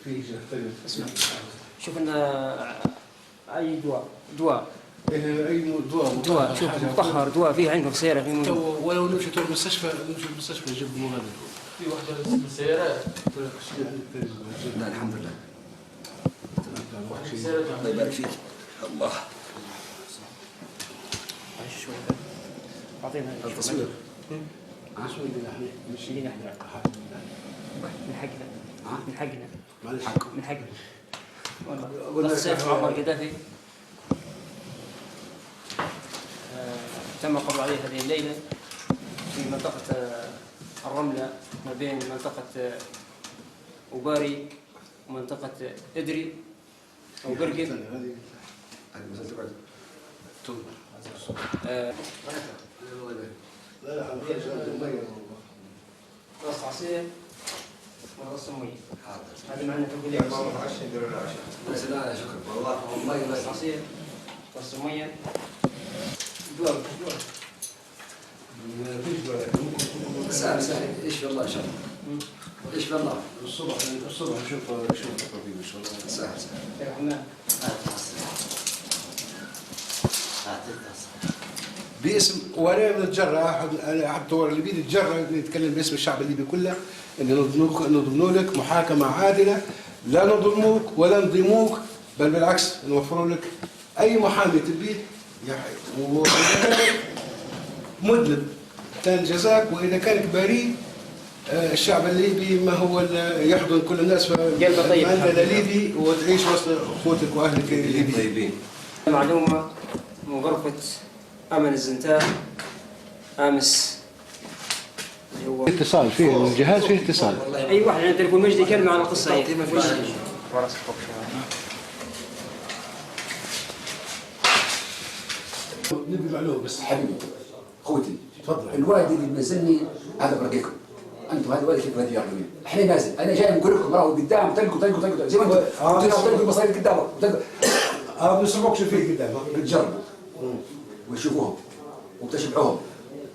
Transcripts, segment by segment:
في اسمع، شوف لنا اي دواء اي دواء شوف مطهر، دواء فيه عندكم سيارة في موجود. ولو نمشي المستشفى نجيب هذا في واحدة بالسيارات. لا الحمد لله. سيارات الله يبارك فيك. الله. شوي اعطينا التصوير. شوي من حقنا من حقنا معلش من حقنا والله السيف معمر القذافي تم القبض عليه هذه الليلة في منطقة الرملة ما بين منطقة أوباري ومنطقة إدري أو برقل. لا رص عصير ورص مية. حاضر. هذا معنى تقول لي لا شكرا والله رص عصير رص مية دور سهل سهل. ايش في الله ان شاء الله. ايش في الله. الصبح نشوف الطبيب ان شاء الله. سهل سهل. يا حمام باسم وانا نتجرأ حتى اللي بيدي نتجرأ نتكلم باسم الشعب الليبي كله ان نضمن لك محاكمه عادله، لا نظلموك ولا نظلموك، بل بالعكس نوفر لك اي محامي تبيه مذنب كان جزاك، واذا كانك بريء الشعب الليبي ما هو يحضن كل الناس قلبه طيب انت ليبي وتعيش وسط اخوتك واهلك الليبيين. معلومة من غرفة أمن الزنتان أمس اللي هو اتصال فيه الجهاز فيه اتصال. أي واحد عنده تليفون مجدي يكلم عن القصة هي. نبي معلومه بس حبيبي خوتي تفضل. الوادي اللي منزلني هذا برقيكم. انتم هذا الوادي كيف وادي يرقمين. احنا نازل انا جاي نقول لكم راهو قدام طلقوا زي ما انتم طلقوا المصاري قدامك ما نسمعوكش فيه قدام. بتجربوا ويشوفوهم وبتشبعوهم.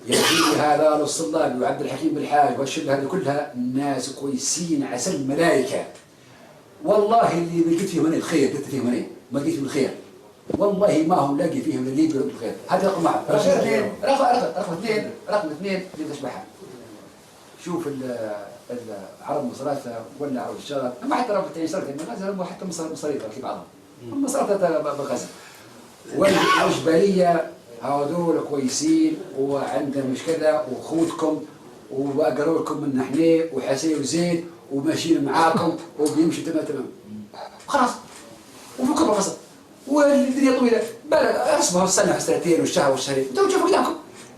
يجي هذا الصلابي وعبد الحكيم بالحاج والشله هذه كلها ناس كويسين عسل الملائكه. والله اللي لقيت فيهم انا الخير قلت فيهم انا ما لقيت فيهم الخير. والله ما هم لاقي فيهم اللي يرد الخير. هذا رقم واحد. رقم اثنين اللي تشبعها. شوف العرب مصرات ولا عرب الشرق ما حتى رابط تاني صارت المغازل حتى مصاريف كيف بعضهم. المصارات بالغزل. والجبليه هذول كويسين وعندهم مش كذا وخوتكم وقالوا لكم من احنا وحسين وزيد وماشيين معاكم وبيمشي تمام خلاص وفيكم القصر والدنيا طويله بلا اصبروا السنه سنتين والشهر والشهرين انتم تشوفوا قدامكم.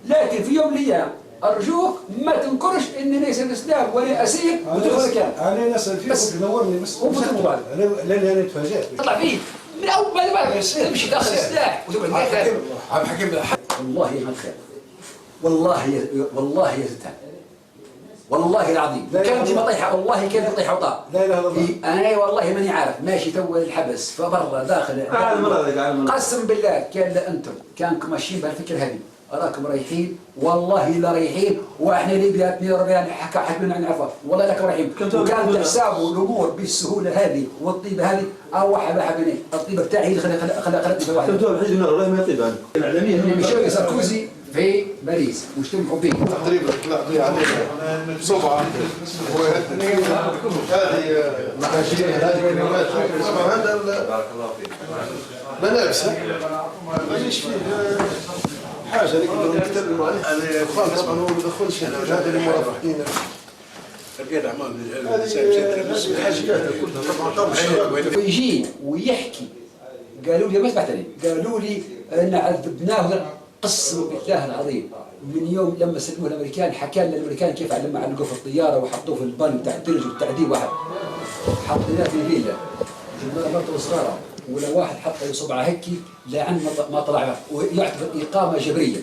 لكن في يوم من الايام ارجوك ما تنكرش اني ليس الاسلام ولا اسير وتدخل مكان. انا نسال فيك نورني بس لاني انا تفاجات. طلع فيه من اول ما تمشي داخل السلاح وتقعد عبد الحكيم والله ما تخيل. والله يا زتان والله العظيم كانت مطيحه والله كانت مطيحه وطاء. لا اله الا الله. انا والله ماني عارف ماشي تو الحبس فبرا داخل قسم بالله كان انتم كانكم ماشيين بهالفكره هذه اراكم رايحين والله لا رايحين واحنا ليبيا 42 حكينا نعرفها والله لك رايحين وكان تحسبوا الامور بالسهوله هذه والطيبه هذه او واحد حبني الطيبه بتاعي اللي خلتني في واحد. انتم الحين والله ما يطيب عنك. الاعلاميه مشاوي ساركوزي في باريس واجتمعوا فيه. تقريبا لا علينا صبعه هذه محاشي هذه كلمات اسمها هذا بارك الله فيك ملابس ما يجيش فيه حاجه اللي كنا نتكلموا عليها. هذه خالص طبعا هو ما يدخلش هذا اللي مرافقين رجال اعمال الحاجيات كلها طبعا ويجي ويحكي قالوا لي ما سمعتني قالوا لي ان عذبناه قسم بالله العظيم من يوم لما سلموه الامريكان حكى لنا الامريكان كيف لما علقوه في الطياره وحطوه في البان بتاع الثلج والتعذيب واحد حطيناه في فيلا جبنا مرته صغيره ولا واحد حط صبعه هيك لعن ما طلع ويعتبر اقامه جبريه.